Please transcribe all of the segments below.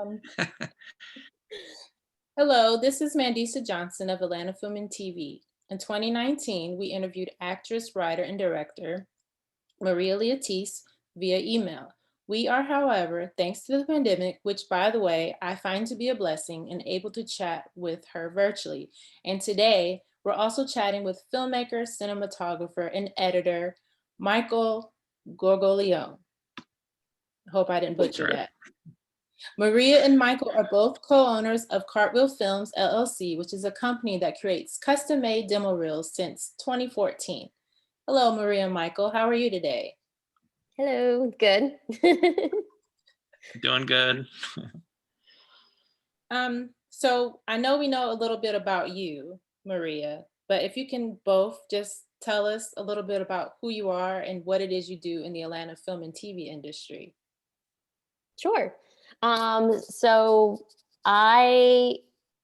Um, Hello, this is Mandisa Johnson of Atlanta Film and TV. In 2019, we interviewed actress, writer, and director Maria Liatis via email. We are, however, thanks to the pandemic, which by the way, I find to be a blessing, and able to chat with her virtually. And today, we're also chatting with filmmaker, cinematographer, and editor Michael Gorgolione. Hope I didn't butcher that. Maria and Michael are both co-owners of Cartwheel Films, LLC, which is a company that creates custom-made demo reels since 2014. Hello, Maria and Michael. How are you today? Hello, good. Doing good. So I know we know a little bit about you, Maria, but if you can both just tell us a little bit about who you are and what it is you do in the Atlanta film and TV industry. Sure. So I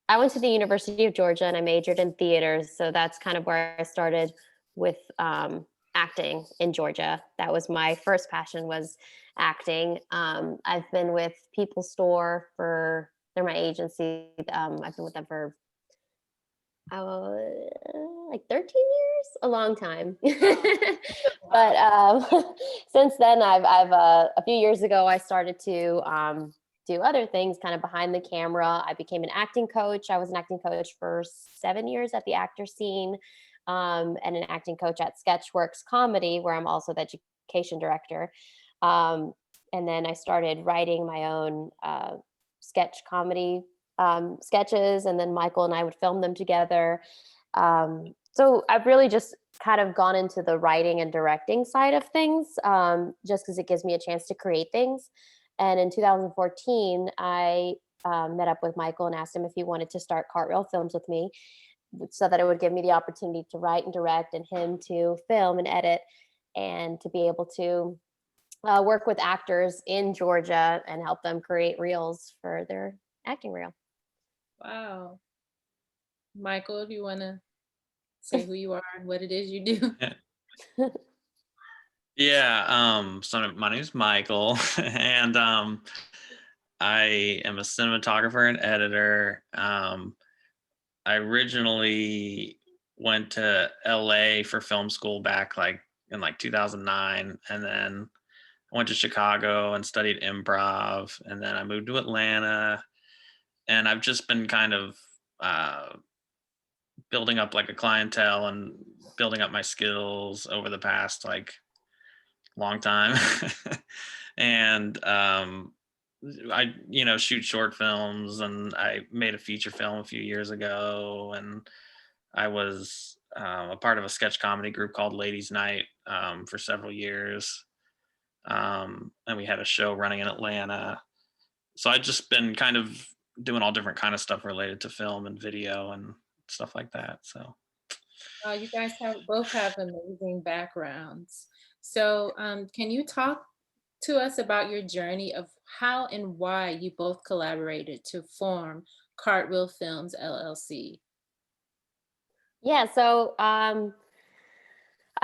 went to the University of Georgia and I majored in theater. So that's kind of where I started with acting in Georgia. That was my first passion, was acting. I've been with People Store they're my agency. I've been with them for like 13 years, a long time. But since then, I've a few years ago, I started to do other things kind of behind the camera. I became an acting coach. I was an acting coach for 7 years at the actor scene, and an acting coach at Sketchworks Comedy, where I'm also the education director. And then I started writing my own sketch comedy sketches, and then Michael and I would film them together. So I've really just kind of gone into the writing and directing side of things, just because it gives me a chance to create things. And in 2014, I met up with Michael and asked him if he wanted to start Cartwheel Films with me, so that it would give me the opportunity to write and direct, and him to film and edit, and to be able to work with actors in Georgia and help them create reels for their acting reel. Wow. Michael, if you want to say who you are and what it is you do. So my name is Michael, and I am a cinematographer and editor. I originally went to LA for film school back in 2009, and then I went to Chicago and studied improv, and then I moved to Atlanta, and I've just been kind of building up like a clientele and building up my skills over the past long time. And I shoot short films, and I made a feature film a few years ago, and I was a part of a sketch comedy group called Ladies Night for several years, and we had a show running in Atlanta. So I've just been kind of doing all different kind of stuff related to film and video and stuff like that. So You guys both have amazing backgrounds. So can you talk to us about your journey of how and why you both collaborated to form Cartwheel Films LLC? Yeah, so I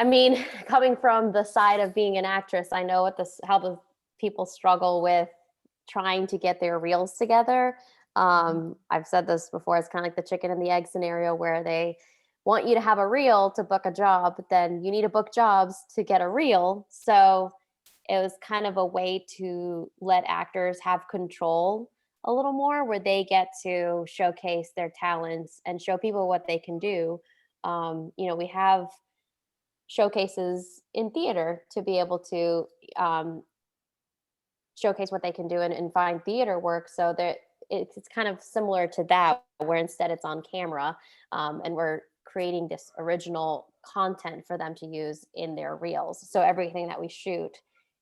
mean, coming from the side of being an actress, I know how the people struggle with trying to get their reels together. I've said this before, it's kind of like the chicken and the egg scenario, where they want you to have a reel to book a job, but then you need to book jobs to get a reel. So it was kind of a way to let actors have control a little more, where they get to showcase their talents and show people what they can do. We have showcases in theater to be able to showcase what they can do and find theater work. So that it's kind of similar to that, where instead it's on camera, and we're creating this original content for them to use in their reels. So everything that we shoot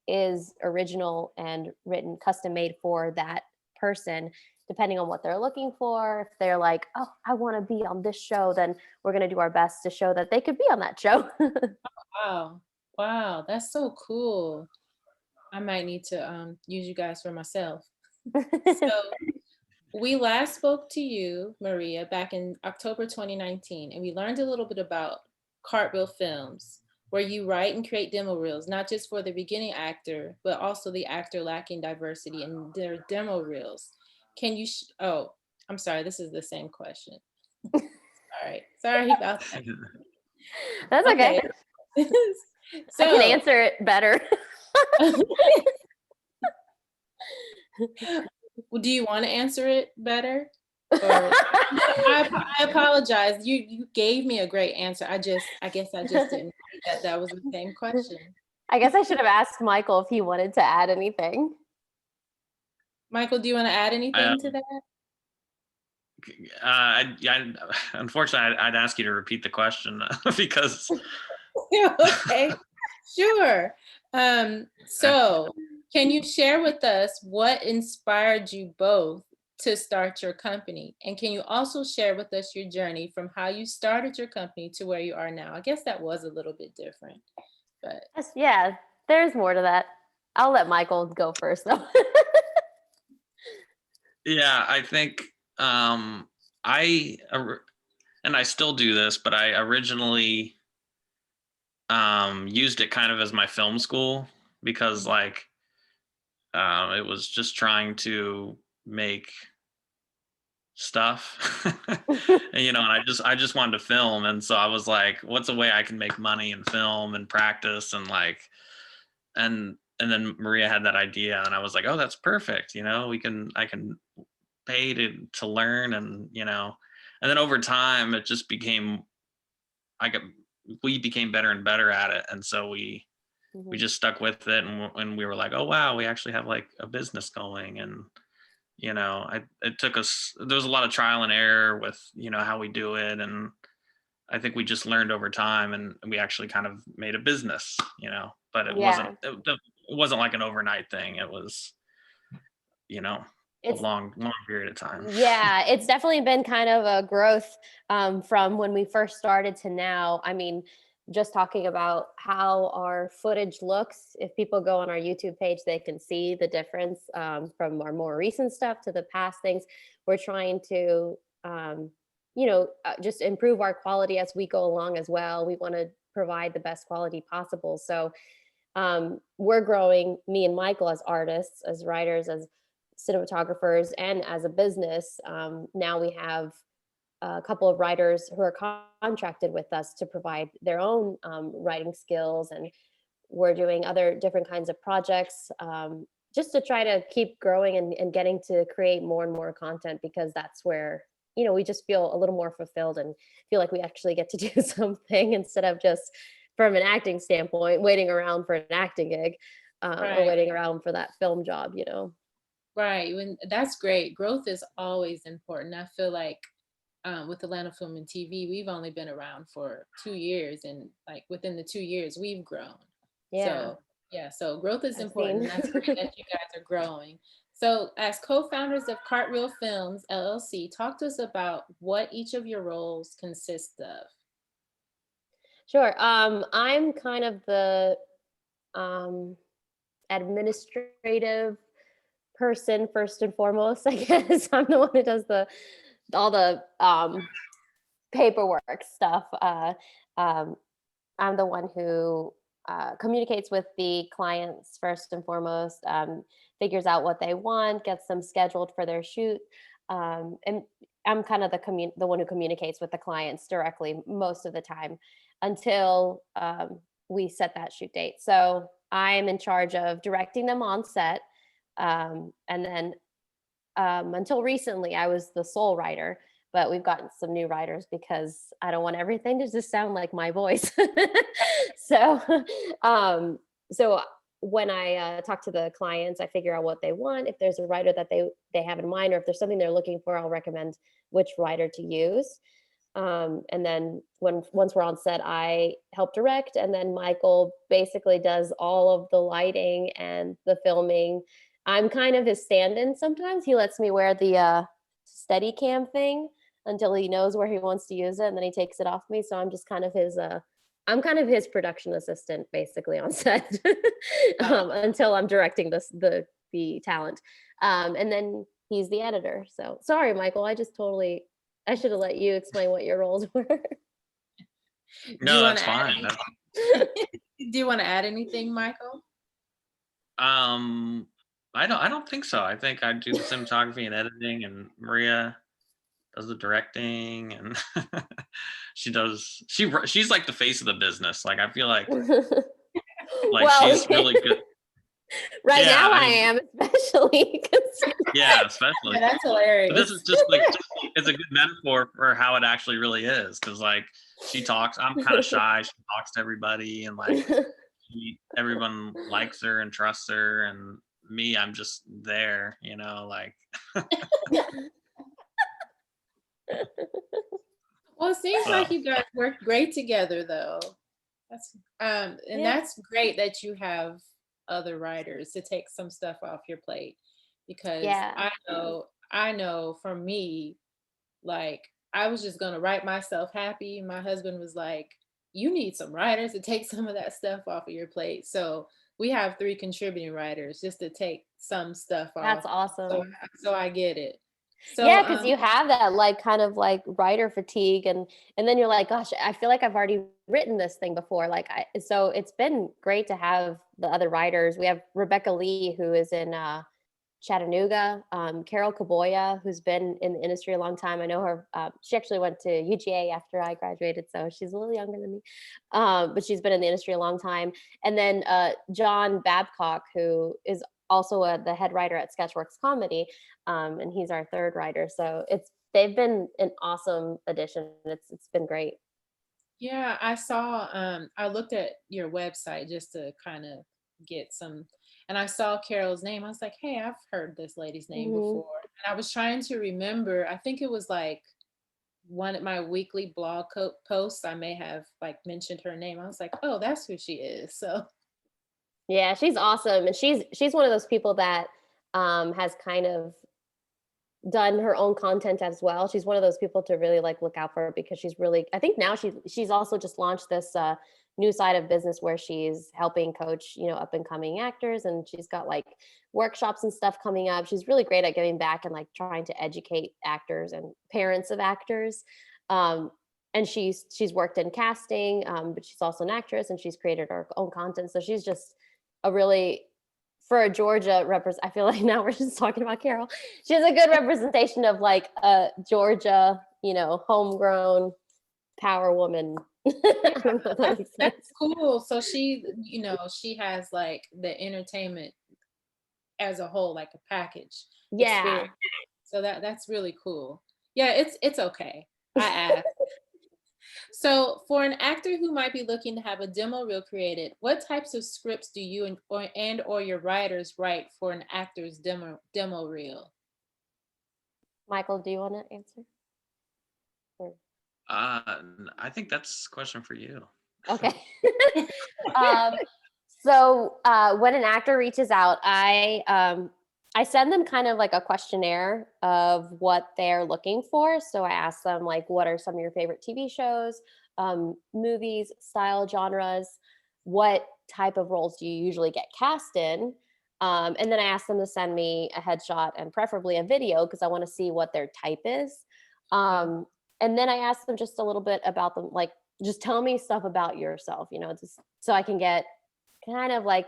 is original and written, custom made for that person, depending on what they're looking for. If they're like, oh, I want to be on this show, then we're going to do our best to show that they could be on that show. Wow, that's so cool. I might need to use you guys for myself. So we last spoke to you, Maria, back in October 2019, and we learned a little bit about Cartwheel Films, where you write and create demo reels, not just for the beginning actor, but also the actor lacking diversity in their demo reels. can you, oh, I'm sorry, this is the same question. All right, sorry about that. That's okay. I So, can answer it better. well, do you want to answer it better? Or I apologize. You gave me a great answer. I guess I just didn't think that that was the same question. I guess I should have asked Michael if he wanted to add anything. Michael, do you want to add anything to that? Unfortunately, I'd ask you to repeat the question because. Okay, sure. So can you share with us what inspired you both to start your company? And can you also share with us your journey from how you started your company to where you are now? I guess that was a little bit different, but. Yeah, there's more to that. I'll let Michael go first though. Yeah, I think I and I still do this, but I originally used it kind of as my film school because like it was just trying to make stuff and and I just wanted to film, and so I was like, what's a way I can make money and film and practice and like and then Maria had that idea and I was like, oh, that's perfect, I can pay to learn, and and then over time it just became I got we became better and better at it, and so we just stuck with it, and we were like, oh wow, we actually have like a business going. And it took us, there was a lot of trial and error with how we do it, and I think we just learned over time, and we actually kind of made a business, but it wasn't like an overnight thing. It was a long period of time. Yeah, it's definitely been kind of a growth from when we first started to now. I mean, just talking about how our footage looks, if people go on our YouTube page, they can see the difference from our more recent stuff to the past things. We're trying to, just improve our quality as we go along as well. We want to provide the best quality possible. So we're growing, me and Michael, as artists, as writers, as cinematographers, and as a business. Now we have a couple of writers who are contracted with us to provide their own writing skills, and we're doing other different kinds of projects just to try to keep growing and getting to create more and more content, because that's where we just feel a little more fulfilled and feel like we actually get to do something instead of just, from an acting standpoint, waiting around for an acting gig or waiting around for that film job. Right. That's great. Growth is always important. I feel like with Atlanta Film and TV, we've only been around for 2 years, and like within the 2 years, we've grown. Yeah. So growth is important. And that's great that you guys are growing. So as co-founders of Cartwheel Films LLC, talk to us about what each of your roles consist of. Sure. I'm kind of the administrative person first and foremost, I guess. I'm the one who does all the paperwork stuff. I'm the one who communicates with the clients first and foremost, figures out what they want, gets them scheduled for their shoot, and I'm kind of the one who communicates with the clients directly most of the time until we set that shoot date. So I'm in charge of directing them on set. And then until recently, I was the sole writer, but we've gotten some new writers because I don't want everything to just sound like my voice. So, so when I talk to the clients, I figure out what they want. If there's a writer that they have in mind, or if there's something they're looking for, I'll recommend which writer to use. And then once we're on set, I help direct, and then Michael basically does all of the lighting and the filming. I'm kind of his stand-in sometimes. He lets me wear the steady cam thing until he knows where he wants to use it, and then he takes it off me. So I'm just kind of his production assistant basically on set until I'm directing the talent. And then he's the editor. So sorry, Michael, I should have let you explain what your roles were. No, that's fine. Do you want to add anything, Michael? I don't think so. I think I do the cinematography and editing, and Maria does the directing, and she's like the face of the business. Like I feel like Well, she's really good. right Yeah, now I I mean, am, especially because yeah, especially. Yeah, that's But this is hilarious. just like it's a good metaphor for how it actually really is. Because like she talks, I'm kind of shy. She talks to everybody, and like everyone likes her and trusts her, and me, I'm just there. Like Well, it seems so. like you guys work great together, though. And yeah, that's great that you have other writers to take some stuff off your plate, because yeah. I know for me, like, I was just gonna write myself happy. My husband was like, "You need some writers to take some of that stuff off of your plate." So we have three contributing writers just to take some stuff off. That's So awesome. so I get it. So Yeah, because you have that like kind of like writer fatigue, and then you're like, gosh, I feel like I've already written this thing before. So it's been great to have the other writers. We have Rebecca Lee, who is in Chattanooga, Carol Kaboya, who's been in the industry a long time. I know her. She actually went to UGA after I graduated, so she's a little younger than me, but she's been in the industry a long time. And then John Babcock, who is also the head writer at Sketchworks Comedy, and he's our third writer. So they've been an awesome addition. It's been great. yeah, I looked at your website just to kind of get some, and I saw Carol's name. I was like, "Hey, I've heard this lady's name Hmm. before." And I was trying to remember. I think it was like one of my weekly blog posts. I may have like mentioned her name. I was like, "Oh, that's who she is." So, Yeah, she's awesome, and she's one of those people that has kind of done her own content as well. She's one of those people to really like look out for, because she's really, I think now she's also just launched this new side of business where she's helping coach, up and coming actors, and she's got like workshops and stuff coming up. She's really great at giving back and like trying to educate actors and parents of actors. Um, and she's worked in casting, but she's also an actress, and she's created her own content. So she's just a really, for a Georgia I feel like now we're just talking about Carol. She's a good representation of like a Georgia, homegrown power woman. I don't know if that makes that's sense. cool. So she has like the entertainment as a whole, like a package experience. Yeah. So that's really cool. Yeah, it's okay. I asked. So, for an actor who might be looking to have a demo reel created, what types of scripts do you and or your writers write for an actor's demo reel? Michael, do you want to answer? Or- I think that's a question for you. Okay. um, so when an actor reaches out, I send them kind of like a questionnaire of what they're looking for. So I ask them like, what are some of your favorite TV shows, movies, style, genres? What type of roles do you usually get cast in? And then I ask them to send me a headshot and preferably a video, because I want to see what their type is. Okay. And then I ask them just a little bit about them, like just tell me stuff about yourself, just so I can get kind of like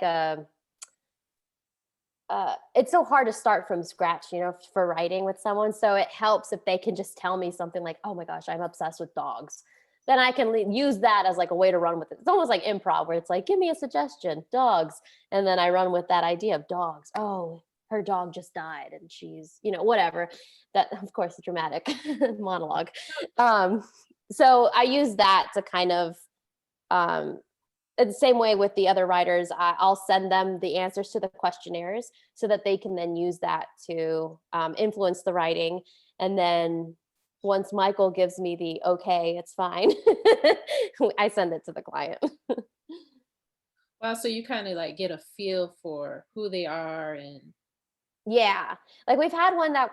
it's so hard to start from scratch, for writing with someone. So it helps if they can just tell me something like, oh my gosh, I'm obsessed with dogs. Then I can use that as like a way to run with it. It's almost like improv, where it's like, give me a suggestion, dogs. And then I run with that idea of dogs. Oh, her dog just died and she's, whatever. That, of course, the dramatic monologue. So I use that to kind of, um, the same way with the other writers, I'll send them the answers to the questionnaires so that they can then use that to influence the writing. And then once Michael gives me the okay, it's fine, I send it to the client. Wow, so you kind of like get a feel for who they are and Yeah. Like we've had one that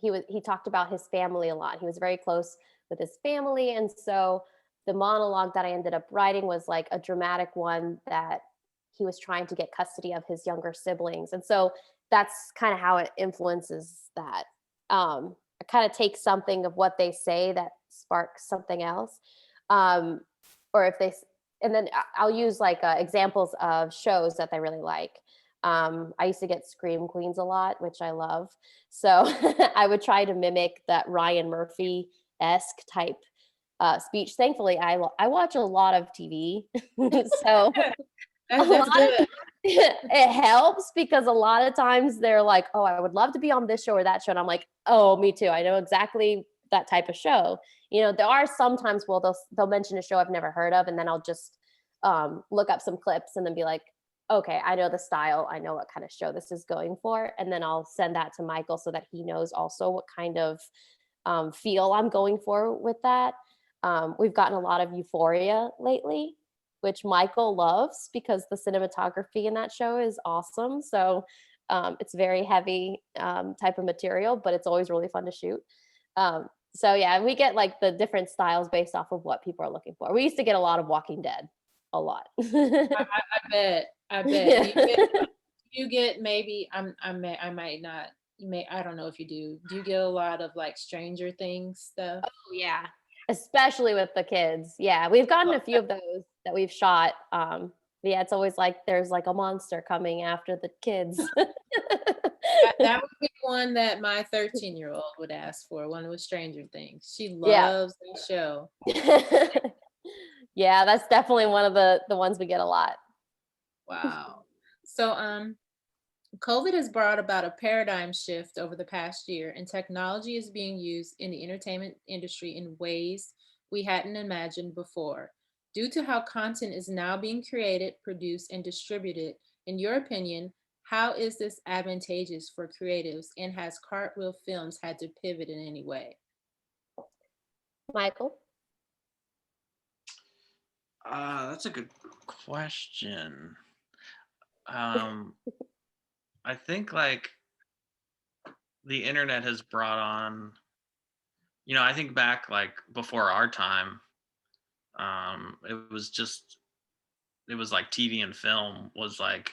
he talked about his family a lot. He was very close with his family. And so the monologue that I ended up writing was like a dramatic one that he was trying to get custody of his younger siblings. And so that's kind of how it influences that. I kind of take something of what they say that sparks something else. Um, or if they, and then I'll use like examples of shows that they really like. I used to get Scream Queens a lot, which I love. So I would try to mimic that Ryan Murphy-esque type speech. Thankfully, I watch a lot of TV, so a That's lot of good. it helps because a lot of times they're like, "Oh, I would love to be on this show or that show," and I'm like, "Oh, me too. I know exactly that type of show." There are some times where they'll mention a show I've never heard of, and then I'll just look up some clips and then be like, "Okay, I know the style. I know what kind of show this is going for," and then I'll send that to Michael so that he knows also what kind of feel I'm going for with that. We've gotten a lot of Euphoria lately, which Michael loves because the cinematography in that show is awesome. So it's very heavy type of material, but it's always really fun to shoot. So yeah, we get like the different styles based off of what people are looking for. We used to get a lot of Walking Dead, a lot. I bet. I bet. You get maybe I might not. I don't know if you do. Do you get a lot of like Stranger Things stuff? Oh yeah, especially with the kids. Yeah, we've gotten a few of those that we've shot. Yeah, it's always like there's like a monster coming after the kids. That would be one that my 13-year-old would ask for, one with Stranger Things. She Yeah. loves the show. Yeah, that's definitely one of the ones we get a lot. Wow. So COVID has brought about a paradigm shift over the past year, and technology is being used in the entertainment industry in ways we hadn't imagined before. Due to how content is now being created, produced, and distributed, in your opinion, how is this advantageous for creatives, and has Cartwheel Films had to pivot in any way? Michael? That's a good question. Um, I think like the internet has brought on, I think back like before our time, it was just, it was like TV and film was like,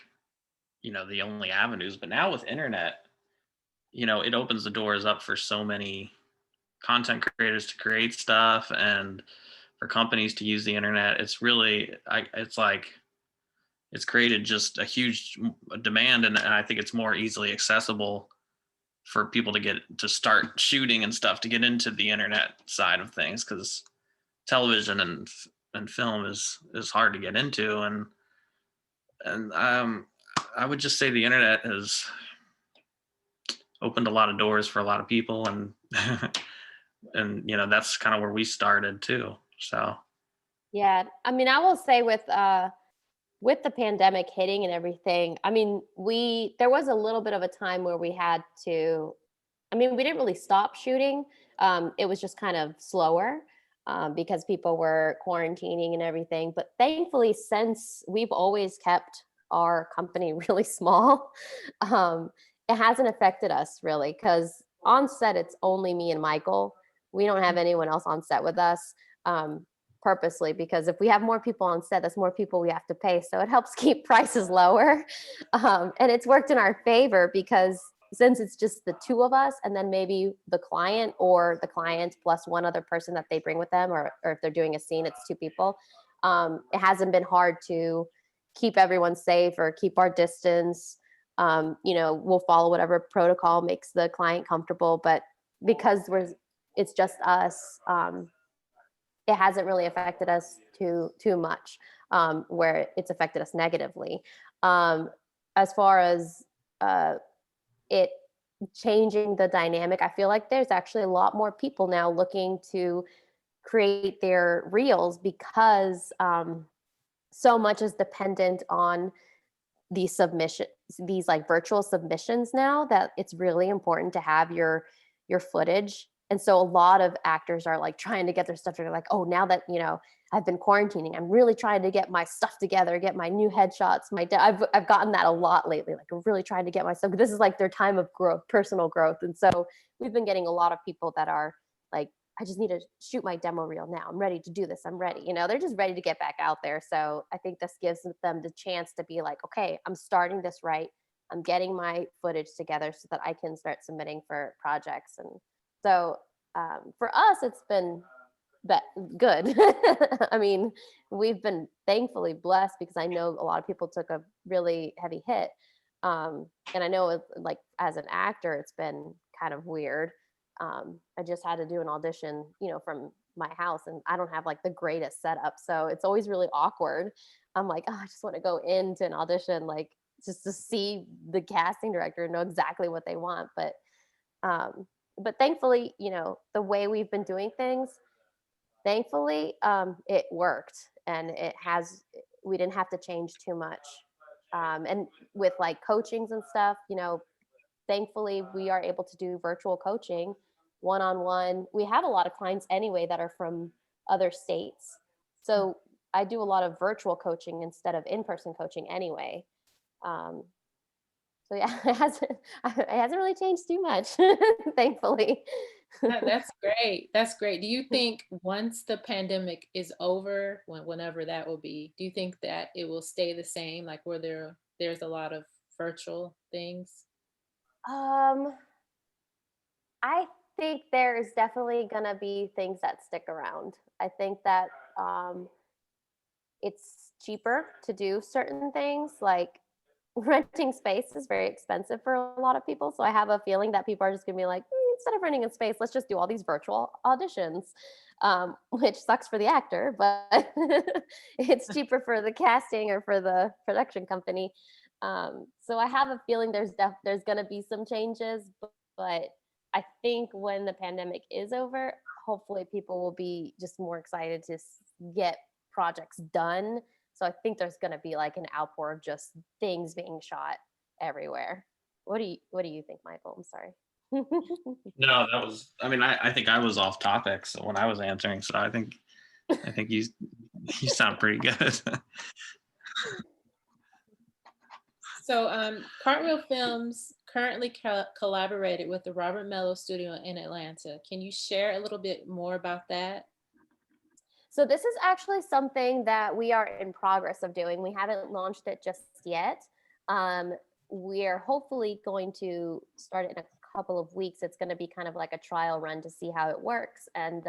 the only avenues. But now with internet, it opens the doors up for so many content creators to create stuff and for companies to use the internet. It's really, it's like, it's created just a huge demand, and I think it's more easily accessible for people to get to start shooting and stuff to get into the internet side of things, because television and film is hard to get into, and I would just say the internet has opened a lot of doors for a lot of people, and and that's kind of where we started too. So Yeah, I mean, I will say with the pandemic hitting and everything, I mean, there was a little bit of a time where we had to, I mean, we didn't really stop shooting. It was just kind of slower because people were quarantining and everything. But thankfully, since we've always kept our company really small, it hasn't affected us really because on set, it's only me and Michael. We don't have anyone else on set with us. Purposely, because if we have more people on set, that's more people we have to pay. So it helps keep prices lower. And it's worked in our favor because since it's just the two of us and then maybe the client or the client plus one other person that they bring with them, or if they're doing a scene, it's two people. It hasn't been hard to keep everyone safe or keep our distance. We'll follow whatever protocol makes the client comfortable, but because it's just us, it hasn't really affected us too much, where it's affected us negatively. As far as it changing the dynamic, I feel like there's actually a lot more people now looking to create their reels because so much is dependent on these like virtual submissions now, that it's really important to have your footage. And so a lot of actors are like trying to get their stuff together, like, oh, now that I've been quarantining, I'm really trying to get my stuff together, get my new headshots. I've gotten that a lot lately, like I'm really trying to get my stuff. This is like their time of growth, personal growth. And so we've been getting a lot of people that are like, I just need to shoot my demo reel now. I'm ready to do this. I'm ready. They're just ready to get back out there. So I think this gives them the chance to be like, okay, I'm starting this right. I'm getting my footage together so that I can start submitting for projects. And so for us, it's been good. I mean, we've been thankfully blessed because I know a lot of people took a really heavy hit. And I know like as an actor, it's been kind of weird. I just had to do an audition, from my house, and I don't have like the greatest setup. So it's always really awkward. I'm like, oh, I just want to go into an audition, like just to see the casting director and know exactly what they want. But thankfully, the way we've been doing things, thankfully, it worked, and we didn't have to change too much. And with like coachings and stuff, thankfully we are able to do virtual coaching one-on-one. We have a lot of clients anyway that are from other states. So I do a lot of virtual coaching instead of in-person coaching anyway. Um, so yeah, it hasn't really changed too much, thankfully. That's great. That's great. Do you think once the pandemic is over, whenever that will be, do you think that it will stay the same? Like where there's a lot of virtual things? Um, I think there is definitely gonna be things that stick around. I think that it's cheaper to do certain things, like renting space is very expensive for a lot of people. So I have a feeling that people are just gonna be like, instead of renting a space, let's just do all these virtual auditions, which sucks for the actor, but it's cheaper for the casting or for the production company. So I have a feeling there's gonna be some changes, but I think when the pandemic is over, hopefully people will be just more excited to get projects done. So I think there's going to be like an outpour of just things being shot everywhere. What do you think, Michael? I'm sorry. No, that was. I mean, I think I was off topic so when I was answering. So I think you sound pretty good. So, Cartwheel Films currently collaborated with the Robert Mello Studio in Atlanta. Can you share a little bit more about that? So this is actually something that we are in progress of doing. We haven't launched it just yet. Um, we're hopefully going to start it in a couple of weeks. It's going to be kind of like a trial run to see how it works, and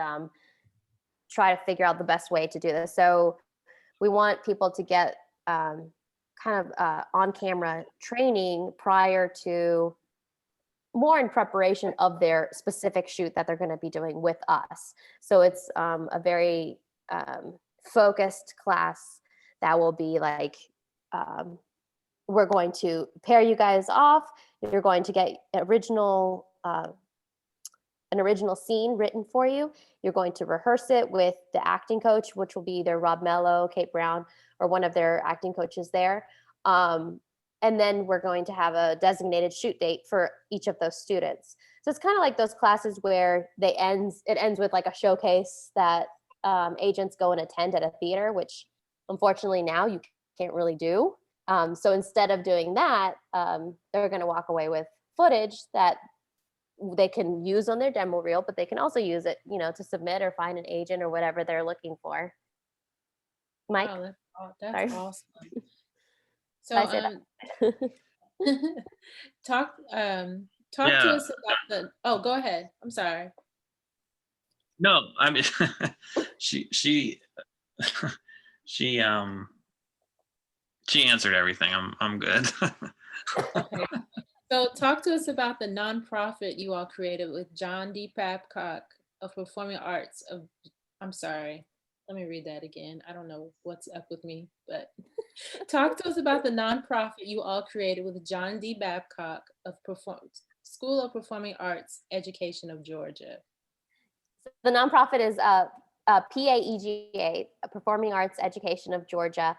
try to figure out the best way to do this. So we want people to get kind of on camera training prior to, more in preparation of their specific shoot that they're going to be doing with us. So it's a very focused class that will be like, we're going to pair you guys off. You're going to get an original scene written for you. You're going to rehearse it with the acting coach, which will be either Rob Mello, Kate Brown, or one of their acting coaches there. And then we're going to have a designated shoot date for each of those students. So it's kind of like those classes where it ends with like a showcase that agents go and attend at a theater, which unfortunately now you can't really do. So instead of doing that, they're going to walk away with footage that they can use on their demo reel, but they can also use it, to submit or find an agent or whatever they're looking for. Mike? Oh, that's awesome. So, I said talk to Yeah. us about the. Oh, go ahead. I'm sorry. No, I mean, she she answered everything. I'm good. Okay. So, talk to us about the nonprofit you all created with John D. Babcock of Performing Arts of. I'm sorry. Let me read that again. I don't know what's up with me, but talk to us about the nonprofit you all created with John D. Babcock of School of Performing Arts Education of Georgia. the nonprofit is PAEGA, Performing Arts Education of Georgia.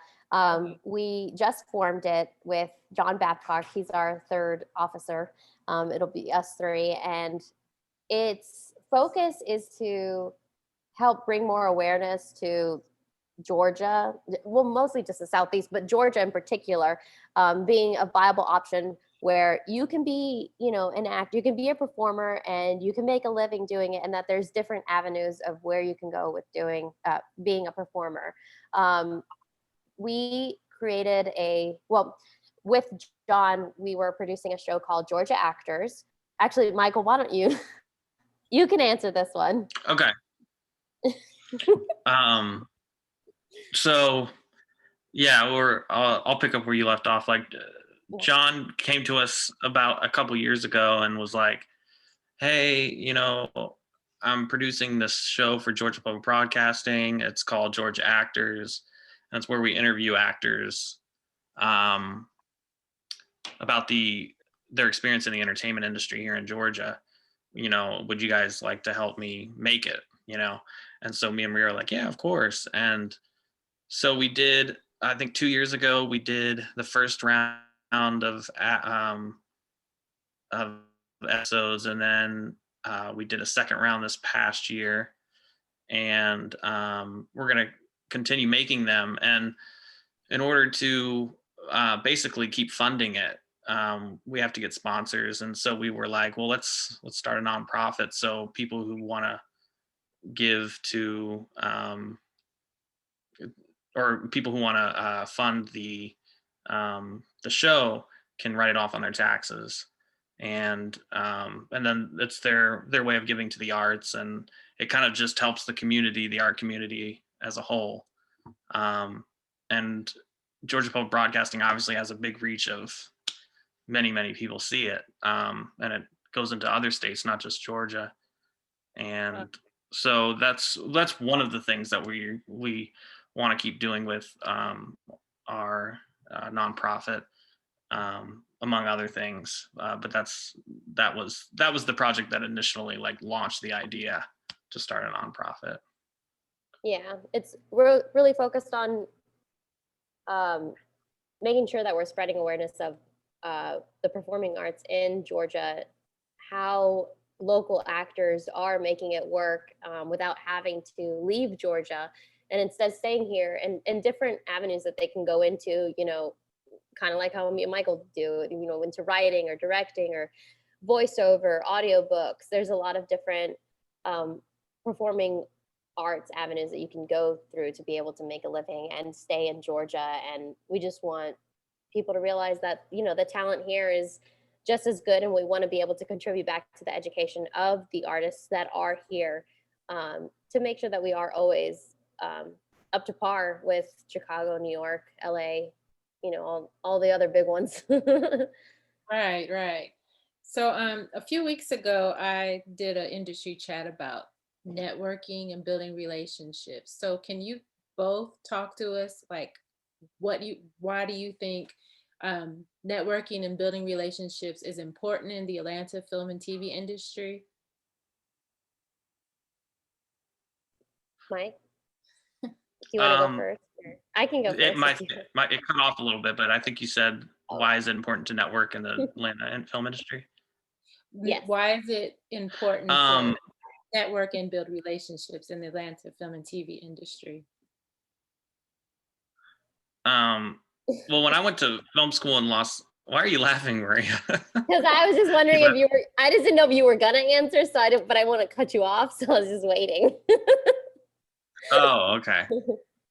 We just formed it with John Babcock. He's our third officer. It'll be us three. And its focus is to help bring more awareness to Georgia, well, mostly just the Southeast, but Georgia in particular, being a viable option where you can be, an actor, you can be a performer, and you can make a living doing it, and that there's different avenues of where you can go with being a performer. We created with John, we were producing a show called Georgia Actors. Actually, Michael, why don't you, you can answer this one. Okay. So yeah, I'll pick up where you left off. Like John came to us about a couple years ago and was like, hey, I'm producing this show for Georgia Public Broadcasting. It's called Georgia Actors. And it's where we interview actors about their experience in the entertainment industry here in Georgia. Would you guys like to help me make it? And so me and Maria were like, yeah, of course. And so we did, I think 2 years ago, we did the first round of episodes, and then we did a second round this past year, and we're going to continue making them. And in order to basically keep funding it, we have to get sponsors. And so we were like, well, let's start a nonprofit, so people who want to give to or people who want to fund the show can write it off on their taxes. And then it's their way of giving to the arts, and it kind of just helps the art community as a whole. And Georgia Public Broadcasting obviously has a big reach of many people see it, and it goes into other states, not just Georgia. And so that's one of the things that we want to keep doing with our nonprofit, among other things. But that was the project that initially launched the idea to start a nonprofit. Yeah, we're really focused on making sure that we're spreading awareness of the performing arts in Georgia, how local actors are making it work without having to leave Georgia, and instead staying here, and different avenues that they can go into, kind of like how me and Michael do, into writing or directing or voiceover, audiobooks. There's a lot of different performing arts avenues that you can go through to be able to make a living and stay in Georgia. And we just want people to realize that, the talent here is just as good, and we want to be able to contribute back to the education of the artists that are here, to make sure that we are always up to par with Chicago, New York, LA, all the other big ones. Right. So a few weeks ago, I did an industry chat about networking and building relationships. So can you both talk to us, why do you think networking and building relationships is important in the Atlanta film and TV industry? Mike, do you want to go first? Or I can go first. It cut off a little bit, but I think you said, why is it important to network in the Atlanta film industry? Yes. Why is it important to network and build relationships in the Atlanta film and TV industry? Well, when I went to film school in why are you laughing, Maria? Because I was just wondering I just didn't know if you were gonna answer, but I want to cut you off, so I was just waiting. Oh, okay.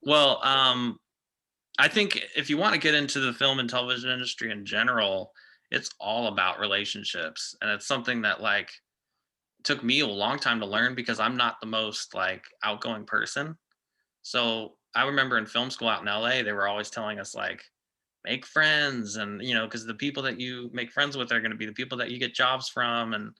Well, I think if you want to get into the film and television industry in general, it's all about relationships. And it's something that took me a long time to learn, because I'm not the most outgoing person. So I remember in film school out in LA, they were always telling us make friends, and because the people that you make friends with are going to be the people that you get jobs from. And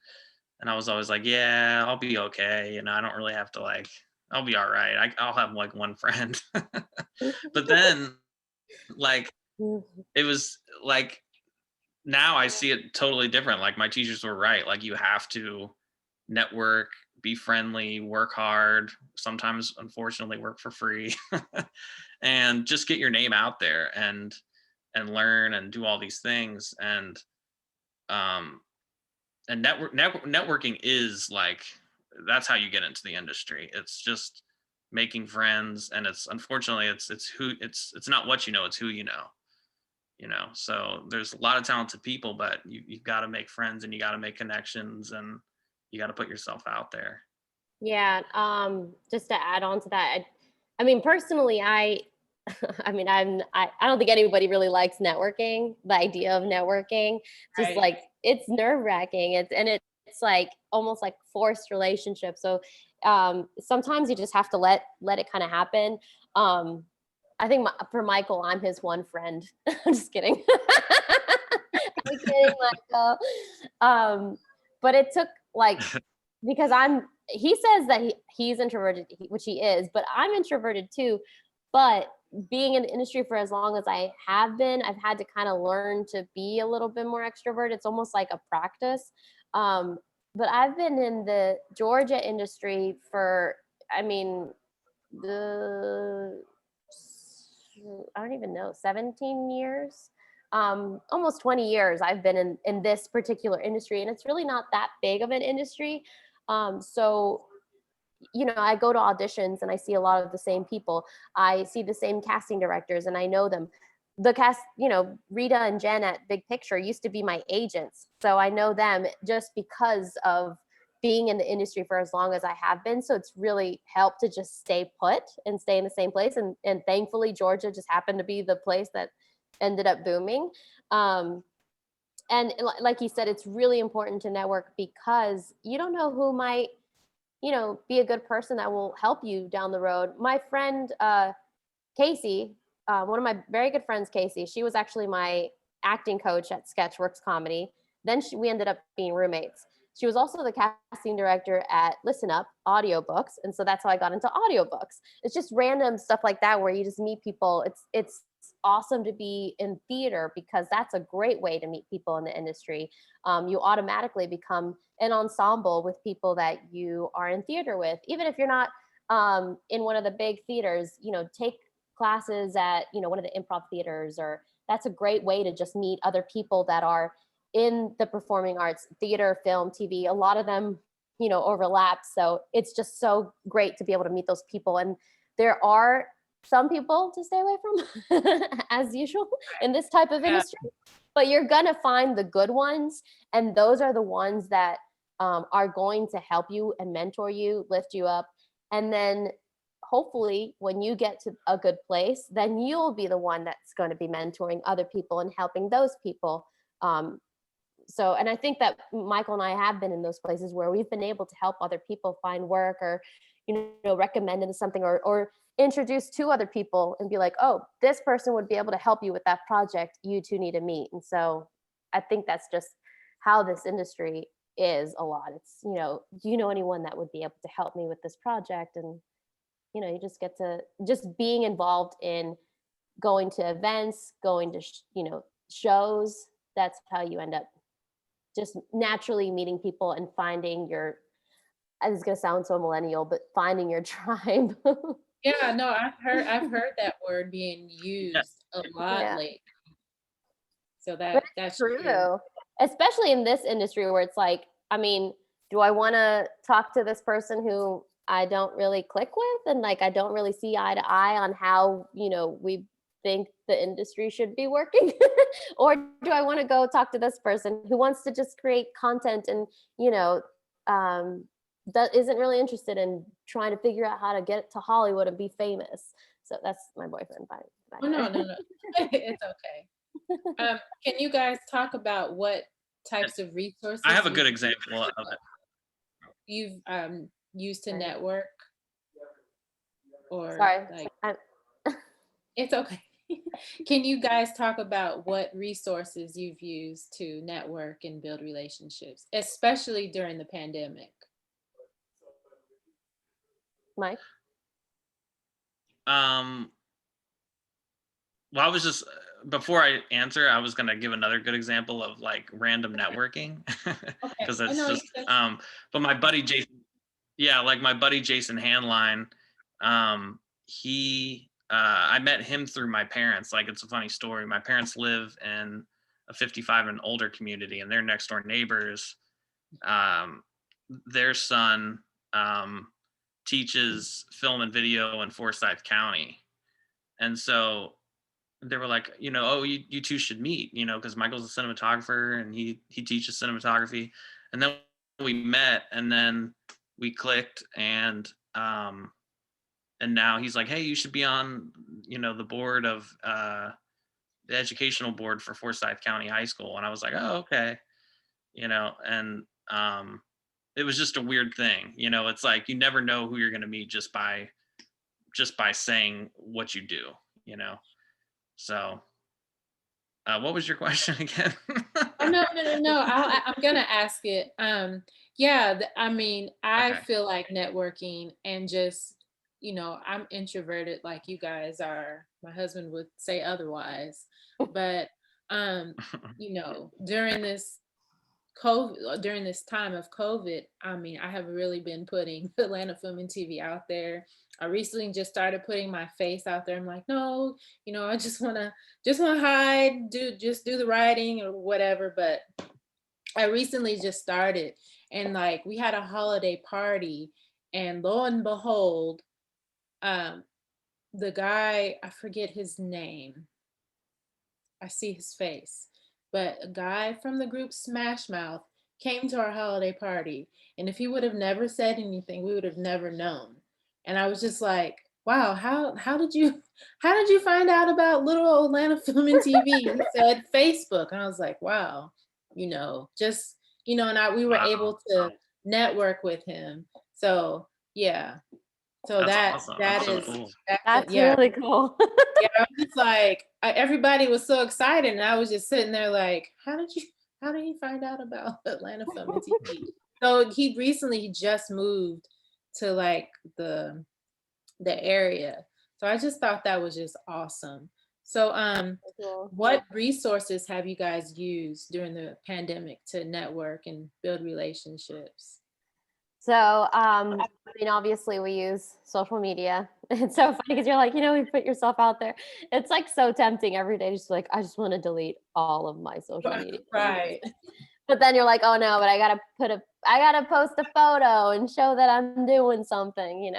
I was always like, yeah, I'll be okay. I don't really have to I'll be all right. I'll have one friend. But then it was now I see it totally different. My teachers were right. You have to network, be friendly, work hard, sometimes unfortunately work for free, and just get your name out there and learn and do all these things. And networking is that's how you get into the industry. It's just making friends, and it's unfortunately it's not what you know, it's who you know. So there's a lot of talented people, but you've got to make friends, and you got to make connections, and you got to put yourself out there. Yeah. Just to add on to that, I mean, personally, I don't think anybody really likes networking. The idea of networking, just Right. it's nerve wracking. It's almost like forced relationships. So sometimes you just have to let it kind of happen. I think for Michael, I'm his one friend. I'm just kidding. I'm kidding, Michael. But it took like, because he says that he's introverted, which he is, but I'm introverted too. But being in the industry for as long as I have been, I've had to kind of learn to be a little bit more extrovert. It's almost like a practice. But I've been in the Georgia industry for, I mean, the I don't even know, 17 years, almost 20 years I've been in this particular industry, and it's really not that big of an industry. So I go to auditions and I see a lot of the same people. I see the same casting directors and I know them. The cast, Rita and Jen at Big Picture used to be my agents. So I know them just because of being in the industry for as long as I have been. So it's really helped to just stay put and stay in the same place. And thankfully, Georgia just happened to be the place that ended up booming. And like you said, it's really important to network because you don't know who might be a good person that will help you down the road. My friend, Casey, one of my very good friends, Casey, she was actually my acting coach at Sketchworks Comedy. Then we ended up being roommates. She was also the casting director at Listen Up audiobooks. And so that's how I got into audiobooks. It's just random stuff like that where you just meet people. It's awesome to be in theater because that's a great way to meet people in the industry. You automatically become an ensemble with people that you are in theater with. Even if you're not in one of the big theaters, take classes at, one of the improv theaters, or that's a great way to just meet other people that are in the performing arts, theater, film, TV. A lot of them, overlap. So it's just so great to be able to meet those people. And there are some people to stay away from as usual in this type of industry, but you're gonna find the good ones, and those are the ones that are going to help you and mentor you, lift you up. And then hopefully when you get to a good place, then you'll be the one that's going to be mentoring other people and helping those people. And I think that Michael and I have been in those places where we've been able to help other people find work, or recommend them something, or introduce two other people and be like, oh, this person would be able to help you with that project you two need to meet. And so I think that's just how this industry is a lot. It's, do you know anyone that would be able to help me with this project? And you just get to just being involved in going to events, going to shows. That's how you end up just naturally meeting people and finding your, it's going to sound so millennial, but finding your tribe. Yeah, no, I've heard that word being used a lot lately. So that's true. Especially in this industry where it's like, I mean, do I want to talk to this person who I don't really click with, and like I don't really see eye to eye on how we think the industry should be working? Or do I want to go talk to this person who wants to just create content and that isn't really interested in trying to figure out how to get to Hollywood and be famous? So that's my boyfriend. Oh, no. It's okay. Can you guys talk about what types of resources I have a good example of it. You've used to network, or sorry, it's okay. Can you guys talk about what resources you've used to network and build relationships, especially during the pandemic? Mike? Well, I was just, before I answer, I was going to give another good example of like random networking, because that's just, but my buddy Jason, like my buddy Jason Handline, I met him through my parents. Like, it's a funny story. My parents live in a 55 and older community, and their next door neighbors, their son teaches film and video in Forsyth County. And so they were like, oh, you two should meet, because Michael's a cinematographer and he teaches cinematography. And then we met, and then we clicked, and now he's like, hey, you should be on, the board of the educational board for Forsyth County High School. And I was like, oh, okay. And it was just a weird thing. It's like, you never know who you're going to meet just by saying what you do, So what was your question again? Oh, No. I'm gonna ask it. Yeah, I mean, I Okay. feel like networking and just, I'm introverted like you guys are. My husband would say otherwise, but during this during this time of COVID, I mean, I have really been putting Atlanta Film and TV out there. I recently just started putting my face out there. I'm like, no, I just want to hide, do the writing or whatever. But I recently just started, and like we had a holiday party, and lo and behold, um, the guy, I forget his name. I see his face. But a guy from the group Smash Mouth came to our holiday party. And if he would have never said anything, we would have never known. And I was just like, wow, how did you find out about little Atlanta Film and TV? He said Facebook. And I was like, wow, just and we were Wow. able to network with him. So yeah. So That's that awesome. That's that so is cool. That's yeah. really cool. Yeah, I was just like, everybody was so excited, and I was just sitting there like, how did you find out about Atlanta Film and TV? So he just moved to like the area. So I just thought that was just awesome. So Cool. what resources have you guys used during the pandemic to network and build relationships? So, I mean, obviously we use social media. It's so funny because you're like, you put yourself out there. It's like so tempting every day. Just like, I just want to delete all of my social media. Right. But then you're like, oh no, but I gotta post a photo and show that I'm doing something.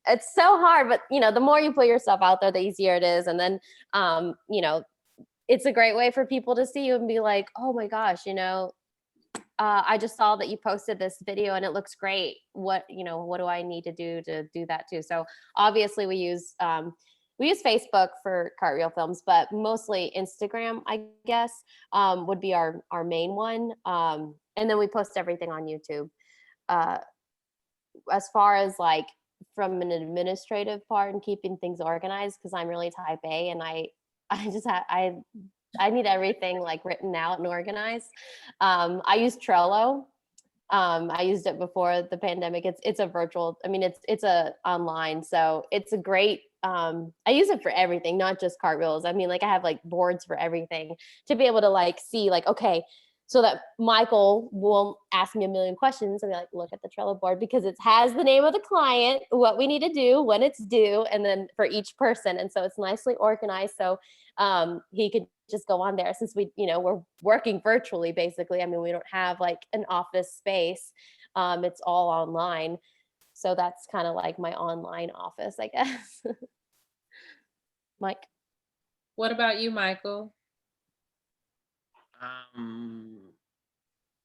It's so hard, but the more you put yourself out there, the easier it is. And then, it's a great way for people to see you and be like, oh my gosh, I just saw that you posted this video and it looks great. What do I need to do that too? So obviously we use Facebook for Cartwheel Films, but mostly Instagram, I guess, would be our main one. And then we post everything on YouTube. Uh, as far as like from an administrative part and keeping things organized, because I'm really type A and I just I need everything like written out and organized. I use Trello. I used it before the pandemic. It's a virtual. I mean, it's a online, so it's a great. I use it for everything, not just cartwheels. I mean, like I have like boards for everything to be able to like see like, okay, so that Michael won't ask me a million questions and be like, look at the Trello board because it has the name of the client, what we need to do, when it's due, and then for each person. And so it's nicely organized. So he could just go on there since we're working virtually basically. I mean, we don't have like an office space. It's all online. So that's kind of like my online office, I guess. Mike. What about you, Michael?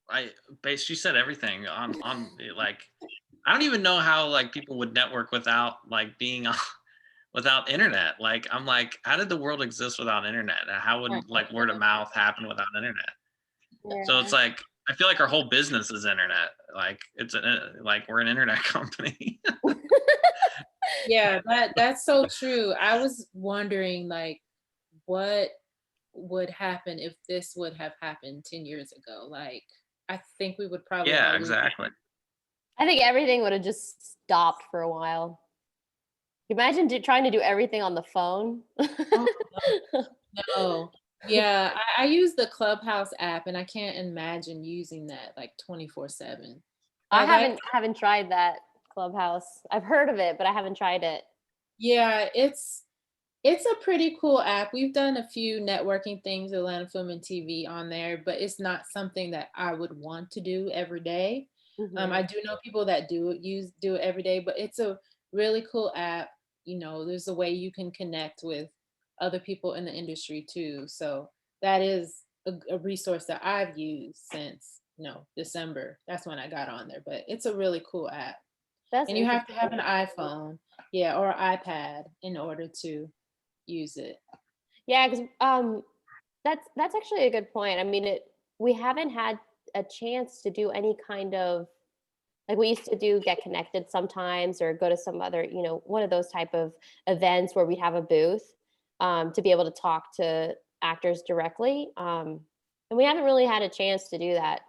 I basically said everything on like, I don't even know how like people would network without like being on without internet. Like I'm like, how did the world exist without internet? And how would like word of mouth happen without internet? So it's like I feel like our whole business is internet. Like like we're an internet company. Yeah, that's so true. I was wondering like what would happen if this would have happened 10 years ago. Like I think we would probably Yeah, all lose. exactly. I think everything would have just stopped for a while. Imagine trying to do everything on the phone. Oh, no. Yeah, I use the Clubhouse app and I can't imagine using that like 24/7. I That haven't tried that Clubhouse. I've heard of it, but I haven't tried it. yeah, it's a pretty cool app. We've done a few networking things, Atlanta Film and TV on there, but it's not something that I would want to do every day. Mhm. I do know people that do it every day, but it's a really cool app. There's a way you can connect with other people in the industry too. So that is a resource that I've used since December. That's when I got on there, but it's a really cool app. That's And you have to have interesting. an iPhone, yeah, or iPad in order to use it. Yeah, because that's actually a good point. I mean, we haven't had a chance to do any kind of like we used to do get connected sometimes or go to some other one of those type of events where we have a booth to be able to talk to actors directly. And we haven't really had a chance to do that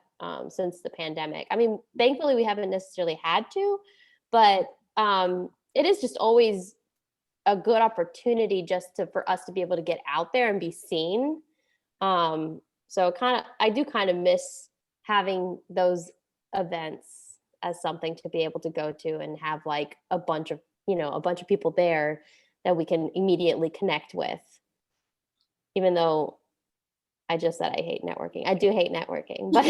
since the pandemic. I mean, thankfully we haven't necessarily had to, but it is just always a good opportunity just for us to be able to get out there and be seen. So I do kind of miss having those events as something to be able to go to and have like a bunch of people there that we can immediately connect with. Even though I just said I hate networking. I do hate networking, but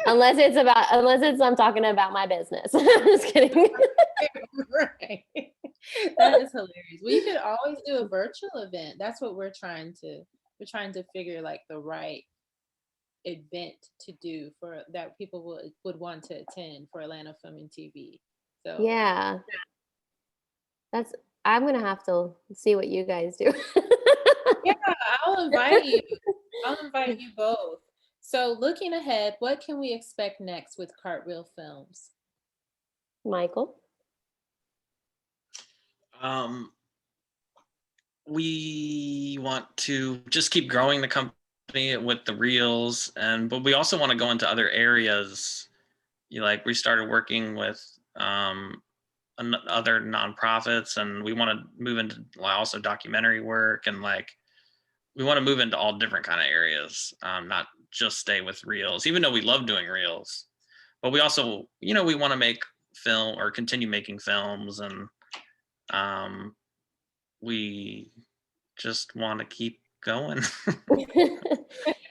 unless it's I'm talking about my business. I'm just kidding. Right. That is hilarious. We could always do a virtual event. That's what we're trying to figure like the right event to do for that people would want to attend for Atlanta Film and TV. So Yeah. I'm gonna have to see what you guys do. yeah, I'll invite you. I'll invite you both. So looking ahead, what can we expect next with Cartwheel Films? Michael? We want to just keep growing the company with the reels, but we also want to go into other areas. We started working with other nonprofits, and we want to move into also documentary work, and we want to move into all different kind of areas, not just stay with reels, even though we love doing reels. But we also, we want to make film or continue making films, and we just want to keep going.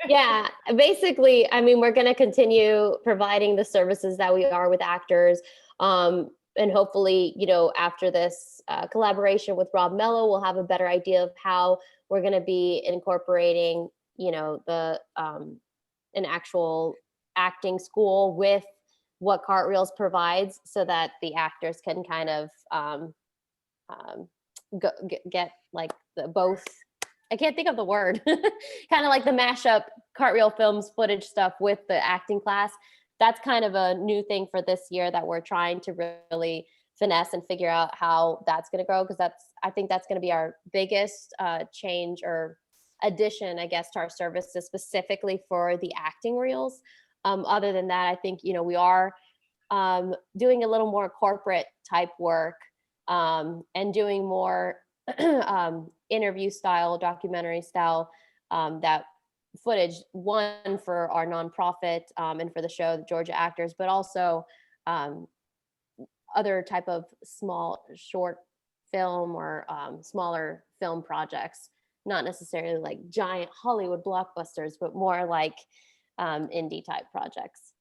Yeah, basically, I mean, we're going to continue providing the services that we are with actors. And hopefully, after this collaboration with Rob Mello, we'll have a better idea of how we're going to be incorporating, the an actual acting school with what Cartwheels provides, so that the actors can kind of get like both. I can't think of the word. Kind of like the mashup Cartwheel Films footage stuff with the acting class. That's kind of a new thing for this year that we're trying to really finesse and figure out how that's going to go, because I think that's going to be our biggest change or addition, I guess, to our services specifically for the acting reels. Other than that, I think we are doing a little more corporate type work, and doing more interview style, documentary style, that footage, one for our nonprofit and for the show, the Georgia Actors, but also other type of small short film or smaller film projects, not necessarily like giant Hollywood blockbusters, but more like indie type projects.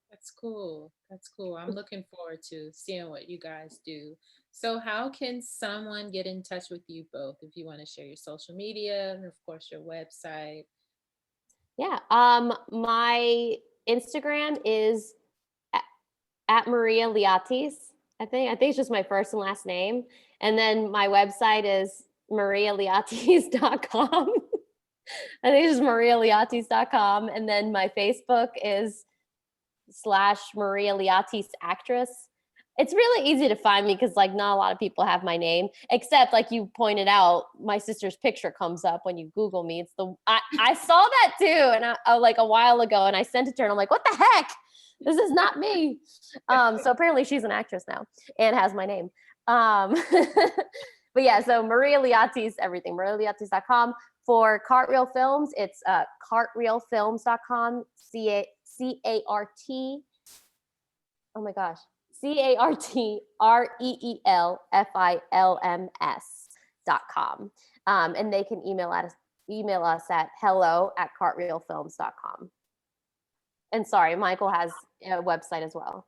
That's cool. That's cool. I'm looking forward to seeing what you guys do. So how can someone get in touch with you both, if you want to share your social media and of course your website? Yeah. My Instagram is at Maria Liatis. I think it's just my first and last name. And then my website is marialiatis.com. I think it's just marialiatis.com. And then my Facebook is /Maria Liatis actress. It's really easy to find me because not a lot of people have my name, except like you pointed out, my sister's picture comes up when you Google me. It's I saw that too, and I like a while ago, and I sent it to her, and I'm like, what the heck? This is not me. So apparently she's an actress now and has my name. But yeah, so Maria Liatis, everything, marialiatis.com. For Cartwheel Films, it's cartwheelfilms.com, C-A-R-T, oh my gosh, CartreelFilms.com. And they can email us at hello@cartwheelfilms.com. And sorry, Michael has a website as well.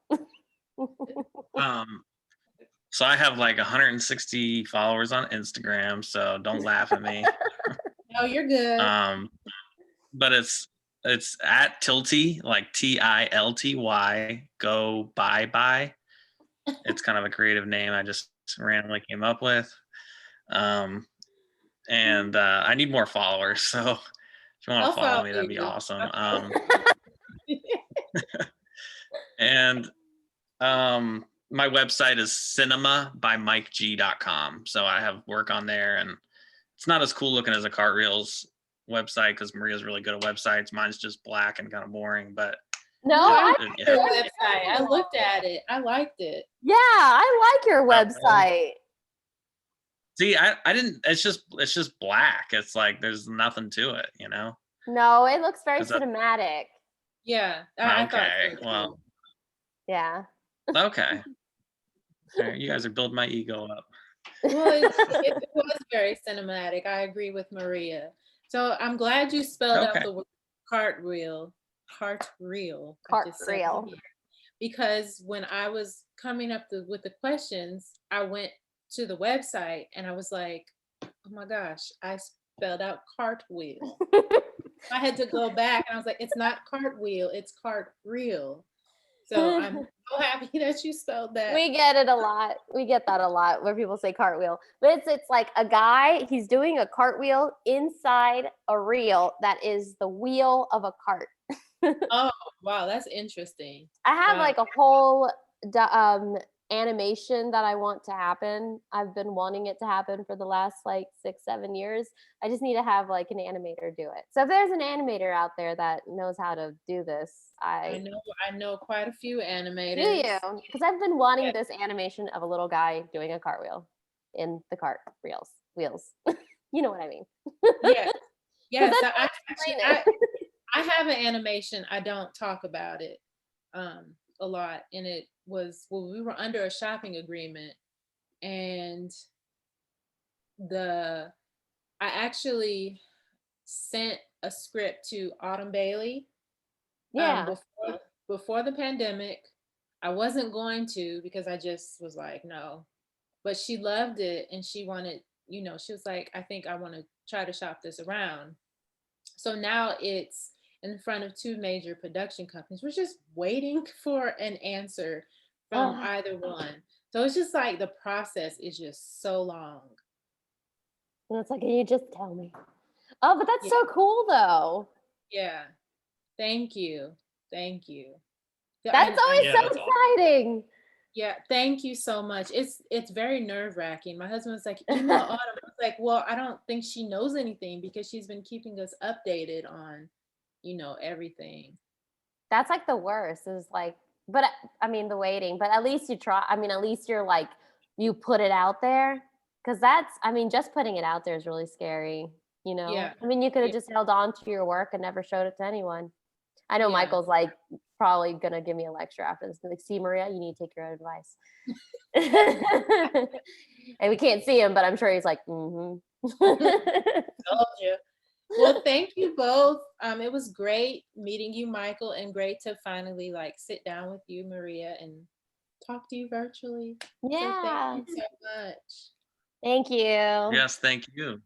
So I have like 160 followers on Instagram, so don't laugh at me. No, you're good. But it's at Tilty, like TILTY, go bye. It's kind of a creative name I just randomly came up with. And I need more followers, so if you want to follow me, that'd be awesome. And my website is cinemabymikeg.com. So I have work on there, and it's not as cool looking as a Cartreels website because Maria's really good at websites. Mine's just black and kind of boring, but No, I I, like your website. I looked at it. I liked it. yeah, I like your really? website. see, I didn't. It's just black. It's like there's nothing to it, you know. No, it looks very 'Cause that- cinematic. Yeah, I thought Okay, so, too. well, Yeah. okay. All right, you guys are building my ego up. Well, it was very cinematic. I agree with Maria. So I'm glad you spelled out Okay. the word cartwheel. Cartwheel. I just said it Cartwheel. here. Because when I was coming up with the questions, I went to the website and I was like, oh my gosh, I spelled out cartwheel. I had to go back and I was like, it's not cartwheel, it's cartreel. So I'm so happy that you spelled that. We get it a lot. We get that a lot where people say cartwheel. But it's like a guy, he's doing a cartwheel inside a reel that is the wheel of a cart. Oh, wow, that's interesting. I have Wow. like a whole animation that I want to happen. I've been wanting it to happen for the last like 6-7 years. I just need to have like an animator do it. So if there's an animator out there that knows how to do this, I know quite a few animators. do you? Because I've been wanting this animation of a little guy doing a cartwheel in the cart wheels. You know what I mean? Yeah. Yes, that's I have an animation. I don't talk about it a lot. And it was, well, we were under a shopping agreement and I actually sent a script to Autumn Bailey Yeah. before the pandemic. I wasn't going to because I just was like, no. But she loved it and she wanted, she was like, I think I want to try to shop this around. So now it's in front of 2 major production companies. We're just waiting for an answer from either one. So it's just like the process is just so long. And it's like, can you just tell me? Oh, but that's so cool though. Yeah. Thank you. Thank you. That's always Yeah, so that's exciting. Yeah, thank you so much. It's very nerve-wracking. My husband was like, email Autumn. I was like, well, I don't think she knows anything because she's been keeping us updated on, everything. That's like the worst is like, but I mean, the waiting, but at least you try. I mean, at least you're like, you put it out there. Cause I mean, just putting it out there is really scary, you know? Yeah. I mean, you could have Yeah. just held on to your work and never showed it to anyone. I know Yeah. Michael's like probably gonna give me a lecture after this. Like, see, Maria, you need to take your own advice. And we can't see him, but I'm sure he's like, mm-hmm. Told you. Well, thank you both. It was great meeting you, Michael, and great to finally like sit down with you, Maria, and talk to you virtually. Yeah. So thank you so much. Thank you. Yes, thank you.